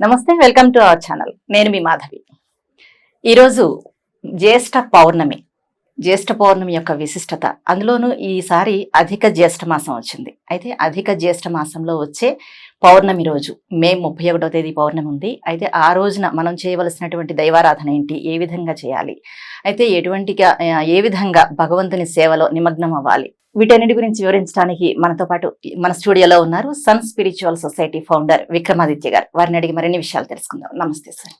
నమస్తే, welcome to our channel. నేను మీ మాధవి. ఈరోజు జ్యేష్ఠ పౌర్ణమి. జ్యేష్ఠ పౌర్ణమి యొక్క విశిష్టత, అందులోనూ ఈసారి అధిక జ్యేష్ఠ మాసం వచ్చింది. అయితే అధిక జ్యేష్ఠ మాసంలో వచ్చే పౌర్ణమి రోజు మే 31వ తేదీ పౌర్ణమి ఉంది. అయితే ఆ రోజున మనం చేయవలసినటువంటి దైవారాధన ఏంటి, ఏ విధంగా చేయాలి, అయితే ఏ విధంగా భగవంతుని సేవలో నిమగ్నం అవ్వాలి, వీటన్నిటి గురించి వివరించడానికి మనతో పాటు మన స్టూడియోలో ఉన్నారు Sun spiritual society founder Vikramaditya గారు. వారిని అడిగి మరిన్ని విషయాలు తెలుసుకుందాం. నమస్తే సార్.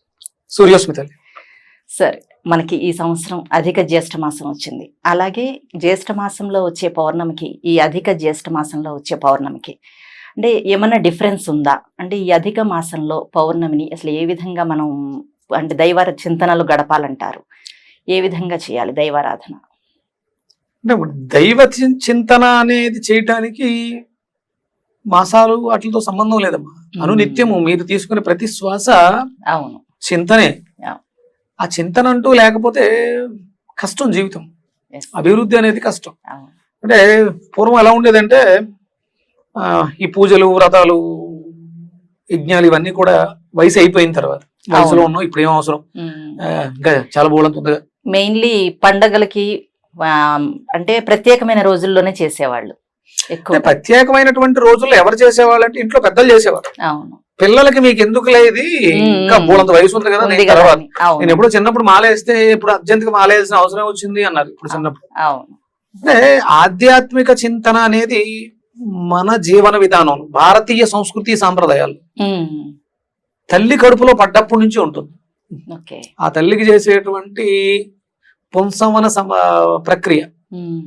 సూర్యోస్మిత సార్, మనకి ఈ సంవత్సరం అధిక జ్యేష్ఠ మాసం వచ్చింది. అలాగే జ్యేష్ఠ మాసంలో వచ్చే పౌర్ణమికి, ఈ అధిక జ్యేష్ఠ మాసంలో వచ్చే పౌర్ణమికి అంటే ఏమన్నా డిఫరెన్స్ ఉందా? అంటే ఈ అధిక మాసంలో పౌర్ణమిని అసలు ఏ విధంగా మనం అంటే దైవ చింతనలు గడపాలంటారు, ఏ విధంగా చేయాలి దైవారాధన? అంటే దైవ చింతన అనేది చేయటానికి మాసాలు వాటితో సంబంధం లేదమ్మా. అనునిత్యము మీరు తీసుకునే ప్రతి శ్వాస అవును చింతనే. ఆ చింతన అంటూ లేకపోతే కష్టం, జీవితం అభివృద్ధి అనేది కష్టం. అంటే పూర్వం ఎలా ఉండేదంటే ఈ పూజలు, వ్రతాలు, యజ్ఞాలు ఇవన్నీ కూడా వయసు అయిపోయిన తర్వాత, వయసులో ఉన్నాం ఇప్పుడు ఏం అవసరం, చాలా బోలంత ఉంది. మెయిన్లీ పండగలకి అంటే ప్రత్యేకమైన రోజుల్లోనే చేసేవాళ్ళు ఎక్కువ. ప్రత్యేకమైనటువంటి రోజుల్లో ఎవరు చేసేవాళ్ళు అంటే ఇంట్లో పెద్దలు చేసేవాళ్ళు. అవును. పిల్లలకి మీకు ఎందుకు లేదు, ఇంకా బోలంత వయసు ఉంది కదా, నేను తర్వాత నేను ఎప్పుడో చిన్నప్పుడు మాలేస్తే ఇప్పుడు అర్జెంట్ గా మాలేసిన అవసరం వచ్చింది అన్నారు ఇప్పుడు చిన్నప్పుడు. అంటే ఆధ్యాత్మిక చింతన అనేది మన జీవన విధానం, భారతీయ సంస్కృతి సాంప్రదాయాలు తల్లి కడుపులో పడ్డప్పటి నుంచి ఉంటుంది. ఆ తల్లికి చేసేటువంటి పుంసవన ప్రక్రియ,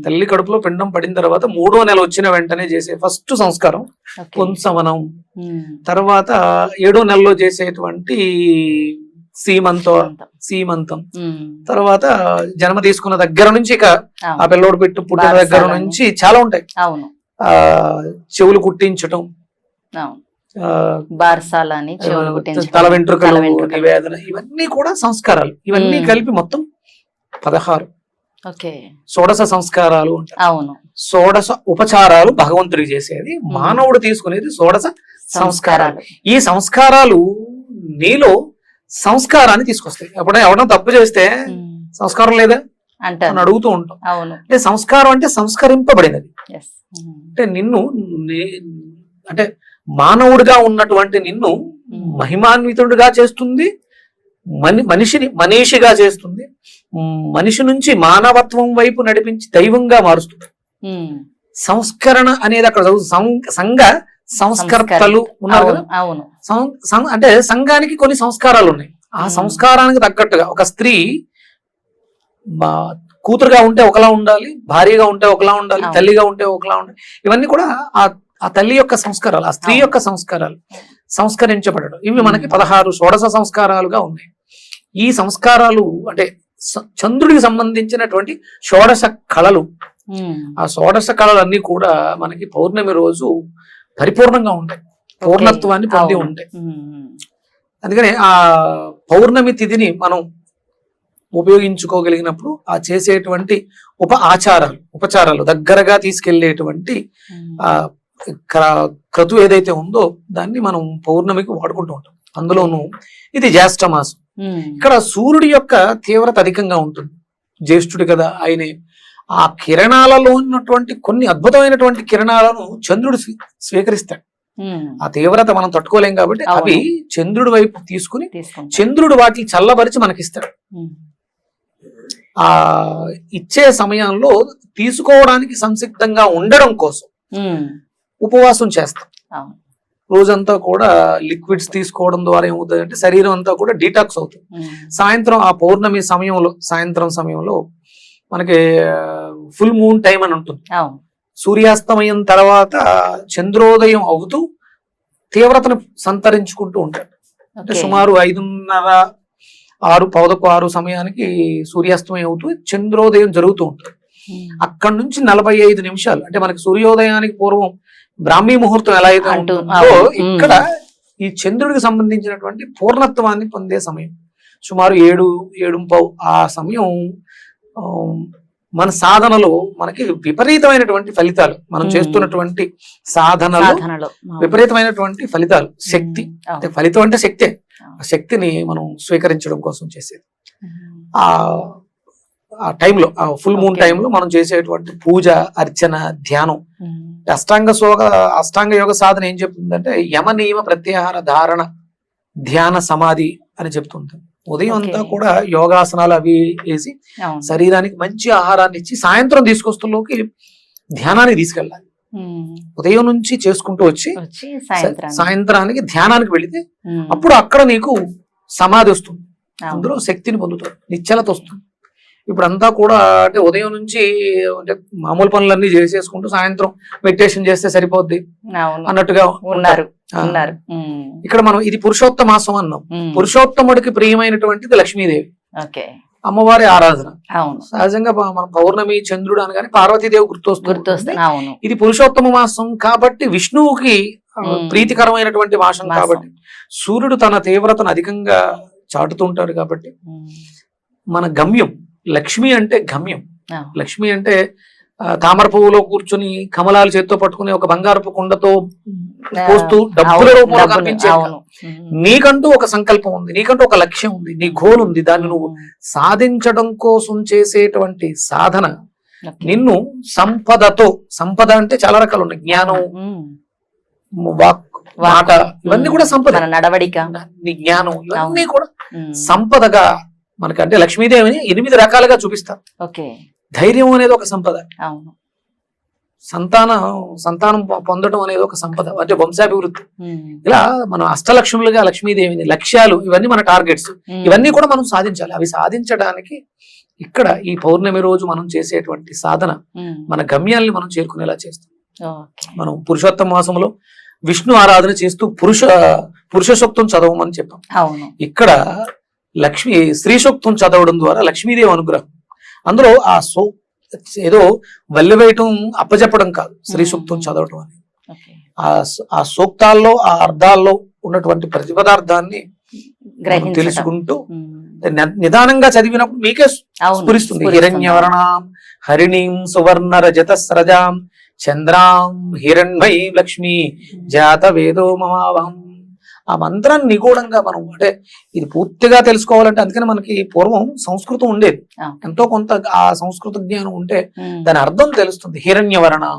తల్లి కడుపులో పిండం పడిన తర్వాత 3వ నెల వచ్చిన వెంటనే చేసే ఫస్ట్ సంస్కారం పుంసవనం. తర్వాత 7వ నెలలో చేసేటువంటి సీమంతం. తర్వాత జన్మ తీసుకున్న దగ్గర నుంచి ఇక ఆ పిల్లోడు పుట్టిన దగ్గర నుంచి చాలా ఉంటాయి. చెవులు కుట్టించటం, తల వెంట్రుకలు నివేదన, ఇవన్నీ కూడా సంస్కారాలు. ఇవన్నీ కలిపి మొత్తం 16 షోడశ సంస్కారాలు ఉంటాయి. అవును. షోడశ ఉపచారాలు భగవంతుడికి చేసేది, మానవుడు తీసుకునేది షోడశ సంస్కారాలు. ఈ సంస్కారాలు నీలో సంస్కారాన్ని తీసుకొస్తాయి. ఎప్పుడైనా ఎవరైనా తప్పు చేస్తే సంస్కారం లేదా అని అడుగుతూ ఉంటాం. అంటే సంస్కారం అంటే సంస్కరింపబడినది. అంటే నిన్ను అంటే మానవుడిగా ఉన్నటువంటి నిన్ను మహిమాన్వితుడిగా చేస్తుంది, మనీషిగా చేస్తుంది, మనిషి నుంచి మానవత్వం వైపు నడిపించి దైవంగా మారుస్తుంది. సంస్కరణ అనేది అక్కడ సంఘ సంస్కర్తలు ఉన్నారు కదా. అంటే సంఘానికి కొన్ని సంస్కారాలు ఉన్నాయి. ఆ సంస్కారానికి తగ్గట్టుగా ఒక స్త్రీ కూతురుగా ఉంటే ఒకలా ఉండాలి, భార్యగా ఉంటే ఒకలా ఉండాలి, తల్లిగా ఉంటే ఒకలా ఉండాలి. ఇవన్నీ కూడా ఆ తల్లి యొక్క సంస్కారాలు, ఆ స్త్రీ యొక్క సంస్కారాలు సంస్కరించబడడం. ఇవి మనకి 16 షోడశ సంస్కారాలుగా ఉన్నాయి. ఈ సంస్కారాలు అంటే చంద్రుడికి సంబంధించినటువంటి షోడశ కళలు. ఆ షోడశ కళలన్నీ కూడా మనకి పౌర్ణమి రోజు పరిపూర్ణంగా ఉంటాయి, పూర్ణత్వాన్ని పొంది ఉంటాయి. అందుకనే ఆ పౌర్ణమి తిథిని మనం ఉపయోగించుకోగలిగినప్పుడు ఆ చేసేటువంటి ఉపచారాలు దగ్గరగా తీసుకెళ్లేటువంటి ఆ క్రతు ఏదైతే ఉందో దాన్ని మనం పౌర్ణమికి వాడుకుంటూ ఉంటాం. అందులోనూ ఇది జ్యేష్ఠ మాసం. ఇక్కడ సూర్యుడి యొక్క తీవ్రత అధికంగా ఉంటుంది. జ్యేష్ఠుడు కదా ఆయనే. ఆ కిరణాలలో ఉన్నటువంటి కొన్ని అద్భుతమైనటువంటి కిరణాలను చంద్రుడు స్వీకరిస్తాడు. ఆ తీవ్రత మనం తట్టుకోలేం కాబట్టి అవి చంద్రుడి వైపు తీసుకుని చంద్రుడు వాటిని చల్లబరిచి మనకిస్తాడు. ఆ ఇచ్చే సమయంలో తీసుకోవడానికి సంసిద్ధంగా ఉండడం కోసం ఉపవాసం చేస్తాం. రోజంతా కూడా లిక్విడ్స్ తీసుకోవడం ద్వారా ఏమవుతుంది అంటే శరీరం అంతా కూడా డీటాక్స్ అవుతుంది. సాయంత్రం ఆ పౌర్ణమి సమయంలో, సాయంత్రం సమయంలో మనకి ఫుల్ మూన్ టైం అని ఉంటుంది. సూర్యాస్తమయం తర్వాత చంద్రోదయం అవుతూ తీవ్రతను సంతరించుకుంటూ ఉంటాడు. అంటే సుమారు 5:30, 6 సమయానికి సూర్యాస్తమయం అవుతూ చంద్రోదయం జరుగుతూ ఉంటుంది. అక్కడి నుంచి 45 నిమిషాలు అంటే మనకి సూర్యోదయానికి పూర్వం బ్రాహ్మీ ముహూర్తం ఎలా అయితే ఉంటుందో ఇక్కడ ఈ చంద్రుడికి సంబంధించినటువంటి పూర్ణత్వాన్ని పొందే సమయం సుమారు 7:15 ఆ సమయం మన సాధనలో మనకి విపరీతమైనటువంటి ఫలితాలు, మనం చేస్తున్నటువంటి సాధనలో విపరీతమైనటువంటి ఫలితాలు. శక్తి అంటే ఫలితం అంటే శక్తే, ఆ శక్తిని మనం స్వీకరించడం కోసం చేసేది. ఆ టైంలో, ఆ ఫుల్ మూన్ టైంలో మనం చేసేటువంటి పూజ, అర్చన, ధ్యానం. అష్టాంగ యోగ సాధన ఏం చెప్తుందంటే యమ నియమ ప్రత్యాహార ధారణ ధ్యాన సమాధి అని చెప్తుంటాం. ఉదయం అంతా కూడా యోగాసనాలు అవి వేసి శరీరానికి మంచి ఆహారాన్ని ఇచ్చి సాయంత్రం తీసుకొస్తులోకి ధ్యానానికి తీసుకెళ్ళాలి. ఉదయం నుంచి చేసుకుంటూ వచ్చి సాయంత్రానికి ధ్యానానికి వెళితే అప్పుడు అక్కడ నీకు సమాధి వస్తుంది, అందులో శక్తిని పొందుతాడు, నిశ్చలత వస్తుంది. ఇప్పుడు అంతా కూడా అంటే ఉదయం నుంచి అంటే మామూలు పనులన్నీ చేసేసుకుంటూ సాయంత్రం మెడిటేషన్ చేస్తే సరిపోద్ది అన్నట్టుగా ఉన్నారు. ఇక్కడ మనం ఇది పురుషోత్తమాసం అన్నాం. పురుషోత్తముడికి ప్రియమైనటువంటిది లక్ష్మీదేవి, అమ్మవారి ఆరాధన. సహజంగా మనం పౌర్ణమి, చంద్రుడు అనగానే పార్వతీదేవి గుర్తొస్తుంది. ఇది పురుషోత్తమ మాసం కాబట్టి విష్ణువుకి ప్రీతికరమైనటువంటి మాసం కాబట్టి సూర్యుడు తన తీవ్రతను అధికంగా చాటుతుంటాడు. కాబట్టి మన గమ్యం లక్ష్మి అంటే గమ్యం. లక్ష్మి అంటే తామర పువ్వులో కూర్చుని కమలాలు చేత్తో పట్టుకుని ఒక బంగారపు కుండతో పోస్తూ డబ్బుల రూపంలో కనిపించే, నీకంటూ ఒక సంకల్పం ఉంది, నీకంటూ ఒక లక్ష్యం ఉంది, నీ గోల్ ఉంది, దాన్ని నువ్వు సాధించడం కోసం చేసేటువంటి సాధన నిన్ను సంపదతో, సంపద అంటే చాలా రకాలు ఉన్నాయి, జ్ఞానం, వాక్, మాట, ఇవన్నీ కూడా సంపద, నడవడిక, నీ జ్ఞానం, ఇవన్నీ కూడా సంపదగా మనకి అంటే లక్ష్మీదేవిని 8 రకాలుగా చూపిస్తారు. ధైర్యం అనేది ఒక సంపద, సంతానం పొందడం అనేది ఒక సంపద, అంటే వంశాభివృద్ధి. ఇలా మనం అష్టలక్ష్ములుగా లక్ష్మీదేవిని, లక్ష్యాలు, ఇవన్నీ మన టార్గెట్స్, ఇవన్నీ కూడా మనం సాధించాలి. అవి సాధించడానికి ఇక్కడ ఈ పౌర్ణమి రోజు మనం చేసేటువంటి సాధన మన గమ్యాల్ని మనం చేరుకునేలా చేస్తాం. మనం పురుషోత్తమ మాసంలో విష్ణు ఆరాధన చేస్తూ పురుష సూక్తం చదవమని చెప్పాం. ఇక్కడ స్త్రీ సూక్తం చదవడం ద్వారా లక్ష్మీదేవి అనుగ్రహం. అందులో ఏదో వల్లివేయటం, అప్పచెప్పడం కాదు, స్త్రీ సూక్తం చదవటం అని. ఆ సూక్తాల్లో, ఆ అర్థాల్లో ఉన్నటువంటి ప్రతిపదార్థాన్ని తెలుసుకుంటూ నిదానంగా చదివినప్పుడు మీకే స్ఫురిస్తుంది. హిరణ్యవర్ణాం హరిణీం సువర్ణ రజత స్రజాం చంద్రాం హిరణ్మయీ లక్ష్మి జాత వేదో మమావహం. ఆ మంత్రాన్ని నిగూఢంగా మనం అంటే ఇది పూర్తిగా తెలుసుకోవాలంటే, అందుకని మనకి పూర్వం సంస్కృతం ఉండేది, ఎంతో కొంత ఆ సంస్కృత జ్ఞానం ఉంటే దాని అర్థం తెలుస్తుంది. హిరణ్యవర్ణం,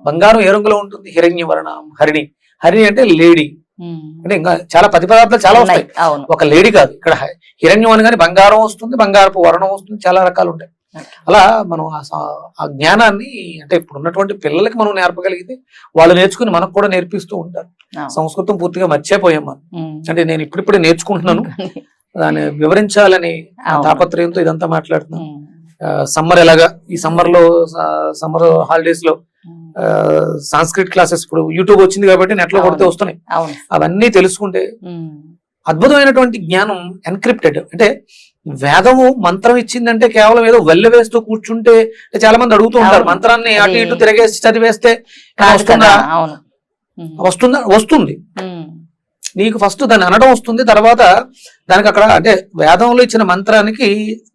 బంగారం ఏ రంగులో ఉంటుంది, హిరణ్యవర్ణం. హరిణి, హరిణి అంటే లేడీ, అంటే ఇంకా చాలా ప్రతిపదార్థాలు చాలా వస్తాయి, ఒక లేడీ కాదు. ఇక్కడ హిరణ్యం అని కానీ బంగారం వస్తుంది, బంగారపు వర్ణం వస్తుంది, చాలా రకాలు ఉంటాయి. అలా మనం ఆ జ్ఞానాన్ని అంటే ఇప్పుడు ఉన్నటువంటి పిల్లలకి మనం నేర్పగలిగితే వాళ్ళు నేర్చుకుని మనకు కూడా నేర్పిస్తూ ఉంటారు. సంస్కృతం పూర్తిగా మర్చిపోయాం మనం, అంటే నేను ఇప్పుడిప్పుడే నేర్చుకుంటున్నాను, దాన్ని వివరించాలని తాపత్రయంతో ఇదంతా మాట్లాడుతున్నాను. సమ్మర్ ఎలాగా, ఈ సమ్మర్ హాలిడేస్ లో సాంస్క్రిట్ క్లాసెస్ ఇప్పుడు యూట్యూబ్ వచ్చింది కాబట్టి నెట్ లో కొడితే వస్తున్నాయి. అవన్నీ తెలుసుకుంటే అద్భుతమైనటువంటి జ్ఞానం ఎన్క్రిప్టెడ్. అంటే వేదము మంత్రం ఇచ్చిందంటే కేవలం ఏదో వెల్ల వేస్తూ కూర్చుంటే, చాలా మంది అడుగుతూ ఉంటారు, మంత్రాన్ని అటు ఇటు తిరగేసి చదివేస్తే వస్తుంది. నీకు ఫస్ట్ దాన్ని అనడం వస్తుంది, తర్వాత దానికి అక్కడ అంటే వేదంలో ఇచ్చిన మంత్రానికి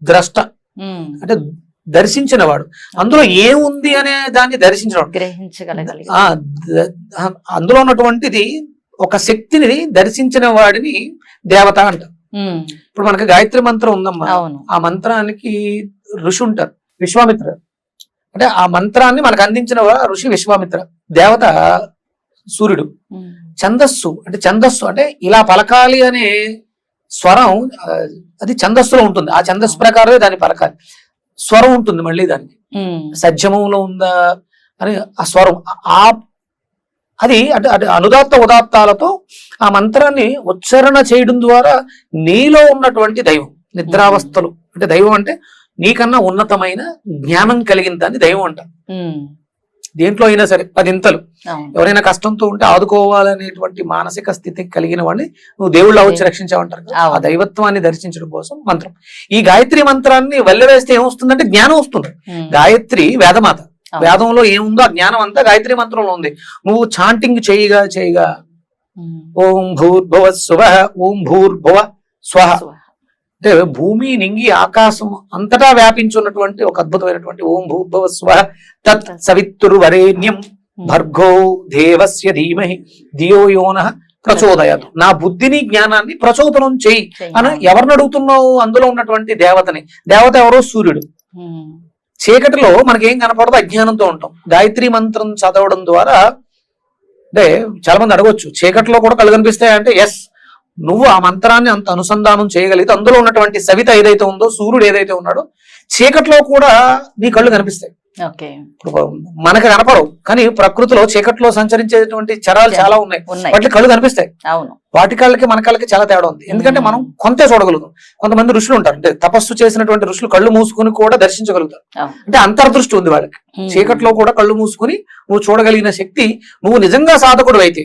ద్రష్ట అంటే దర్శించిన వాడు, అందులో ఏముంది అనే దాన్ని దర్శించినవాడు, అందులో ఉన్నటువంటిది ఒక శక్తిని దర్శించిన వాడిని దేవత అంట. ఇప్పుడు మనకి గాయత్రి మంత్రం ఉందమ్మా, ఆ మంత్రానికి ఋషి ఉంటారు, విశ్వామిత్ర. అంటే ఆ మంత్రాన్ని మనకు అందించిన ఋషి విశ్వామిత్ర, దేవత సూర్యుడు. ఛందస్సు అంటే ఇలా పలకాలి అనే స్వరం అది ఛందస్సులో ఉంటుంది, ఆ ఛందస్సు ప్రకారమే దాన్ని పలకాలి. స్వరం ఉంటుంది మళ్ళీ దానికి, సజ్జమంలో ఉందా అని ఆ స్వరం, అది అంటే అనుదాత్త ఉదాత్తాలతో ఆ మంత్రాన్ని ఉచ్చారణ చేయడం ద్వారా నీలో ఉన్నటువంటి దైవం, నిద్రావస్థలు అంటే దైవం అంటే నీకన్నా ఉన్నతమైన జ్ఞానం కలిగిన దాన్ని దైవం అంటారు. దేంట్లో అయినా సరే 10 ఇంతలు, ఎవరైనా కష్టంతో ఉంటే ఆదుకోవాలనేటువంటి మానసిక స్థితి కలిగిన వాడిని నువ్వు దేవుళ్ళ వచ్చి రక్షించావంటారు. ఆ దైవత్వాన్ని దర్శించడం కోసం మంత్రం. ఈ గాయత్రి మంత్రాన్ని వల్లవేస్తే ఏమొస్తుందంటే జ్ఞానం వస్తుంది. గాయత్రి వేదమాత, వేదంలో ఏముందో ఆ జ్ఞానం అంతా గాయత్రి మంత్రంలో ఉంది. నువ్వు చాంటింగ్ చేయగా ఓం భూర్భువ స్వః, ఓం భూర్భువ స్వః, అంటే భూమి నింగి ఆకాశం అంతటా వ్యాపించున్నటువంటి ఒక అద్భుతమైనటువంటి ఓం భూర్భువ స్వః తత్ సవితుర్వరేణ్యం భర్గో దేవస్య ధీమహి ధియో యోనః ప్రచోదయాత్. నా బుద్ధిని జ్ఞానాన్ని ప్రచోదనం చెయ్యి అని ఎవరిని అడుగుతున్నావు? అందులో ఉన్నటువంటి దేవతని. దేవత ఎవరో? సూర్యుడు. చీకటిలో మనకేం కనపడదు, అజ్ఞానంతో ఉంటాం. గాయత్రి మంత్రం చదవడం ద్వారా, అంటే చాలా మంది అడగొచ్చు చీకటిలో కూడా కళ్ళు కనిపిస్తాయి అంటే, ఎస్, నువ్వు ఆ మంత్రాన్ని అంత అనుసంధానం చేయగలిగితే అందులో ఉన్నటువంటి సవిత ఏదైతే ఉందో, సూర్యుడు ఏదైతే ఉన్నాడో, చీకట్లో కూడా నీ కళ్ళు కనిపిస్తాయి. మనకు కనపడవు, కానీ ప్రకృతిలో చీకట్లో సంచరించేటువంటి చరాలు చాలా ఉన్నాయి, వాటి కళ్ళు కనిపిస్తాయి. వాటి కళ్ళకి మన కళ్ళకి చాలా తేడా ఉంది. ఎందుకంటే మనం కొంతే చూడగలుగుతాం. కొంతమంది ఋషులు ఉంటారు, అంటే తపస్సు చేసినటువంటి ఋషులు కళ్ళు మూసుకుని కూడా దర్శించగలుగుతారు. అంటే అంతర్దృష్టి ఉంది వాళ్ళకి. చీకట్లో కూడా కళ్ళు మూసుకుని నువ్వు చూడగలిగిన శక్తి, నువ్వు నిజంగా సాధకుడు అయితే,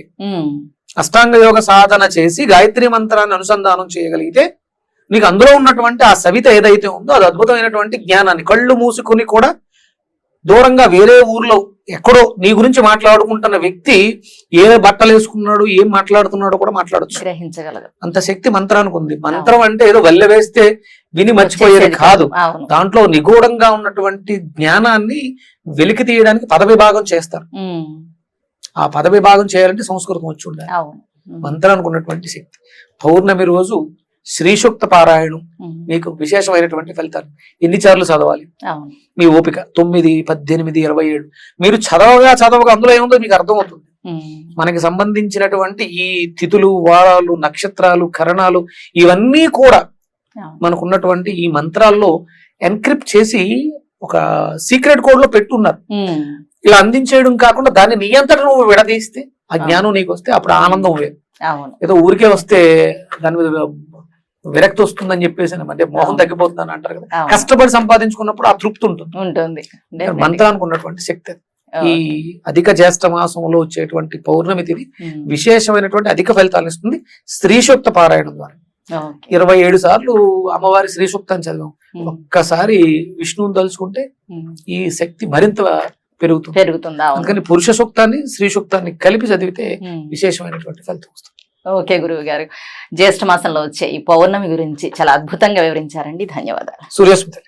అష్టాంగ యోగ సాధన చేసి గాయత్రి మంత్రాన్ని అనుసంధానం చేయగలిగితే, నీకు అందులో ఉన్నటువంటి ఆ సవిత ఏదైతే ఉందో అది అద్భుతమైనటువంటి జ్ఞానాన్ని కళ్ళు మూసుకుని కూడా దూరంగా వేరే ఊర్లో ఎక్కడో నీ గురించి మాట్లాడుకుంటున్న వ్యక్తి ఏ బట్టలు వేసుకున్నాడు, ఏం మాట్లాడుతున్నాడో కూడా మాట్లాడచ్చు, గ్రహించగలదు. అంత శక్తి మంత్రానికి ఉంది. మంత్రం అంటే ఏదో వల్లె వేస్తే విని మర్చిపోయేది కాదు. దాంట్లో నిగూఢంగా ఉన్నటువంటి జ్ఞానాన్ని వెలికి తీయడానికి పదవిభాగం చేస్తారు. ఆ పదవిభాగం చేయాలంటే సంస్కృతం వచ్చి ఉండాలి. మంత్రానికి ఉన్నటువంటి శక్తి. పౌర్ణమి రోజు శ్రీసూక్త పారాయణం మీకు విశేషమైనటువంటి ఫలితాలు. ఎన్నిసార్లు చదవాలి మీ ఓపిక, 9, 18, 27 మీరు చదవగా అందులో ఏముందో మీకు అర్థమవుతుంది. మనకి సంబంధించినటువంటి ఈ తిథులు, వారాలు, నక్షత్రాలు, కరణాలు ఇవన్నీ కూడా మనకున్నటువంటి ఈ మంత్రాల్లో ఎన్క్రిప్ట్ చేసి ఒక సీక్రెట్ కోడ్ లో పెట్టున్నారు. ఇలా అందించేయడం కాకుండా దాన్ని నీ అంతట నువ్వు విడదీస్తే, ఆ జ్ఞానం నీకు వస్తే అప్పుడు ఆనందం వేరు. ఏదో ఊరికే వస్తే దాని మీద విరక్తి వస్తుందని చెప్పేసి, అంటే మోహం తగ్గిపోతుందని అంటారు కదా. కష్టపడి సంపాదించుకున్నప్పుడు ఆ తృప్తి ఉంటుంది. మంత్రానికి ఉన్నటువంటి శక్తి. ఈ అధిక జ్యేష్ఠ మాసంలో వచ్చేటువంటి పౌర్ణమి తిథి విశేషమైనటువంటి అధిక ఫలితాలను ఇస్తుంది శ్రీసూక్త పారాయణం ద్వారా. 27 సార్లు అమ్మవారి శ్రీ సూక్తాన్ని చదివాం. ఒక్కసారి విష్ణువుని తలుచుకుంటే ఈ శక్తి మరింత పెరుగుతుంది. అందుకని పురుష సూక్తాన్ని శ్రీ సూక్తాన్ని కలిపి చదివితే విశేషమైనటువంటి ఫలితం వస్తుంది. ఓకే గురువు గారు, జ్యేష్ఠ మాసంలో వచ్చే ఈ పౌర్ణమి గురించి చాలా అద్భుతంగా వివరించారండి. ధన్యవాదాలు. సూర్యస్మృతి.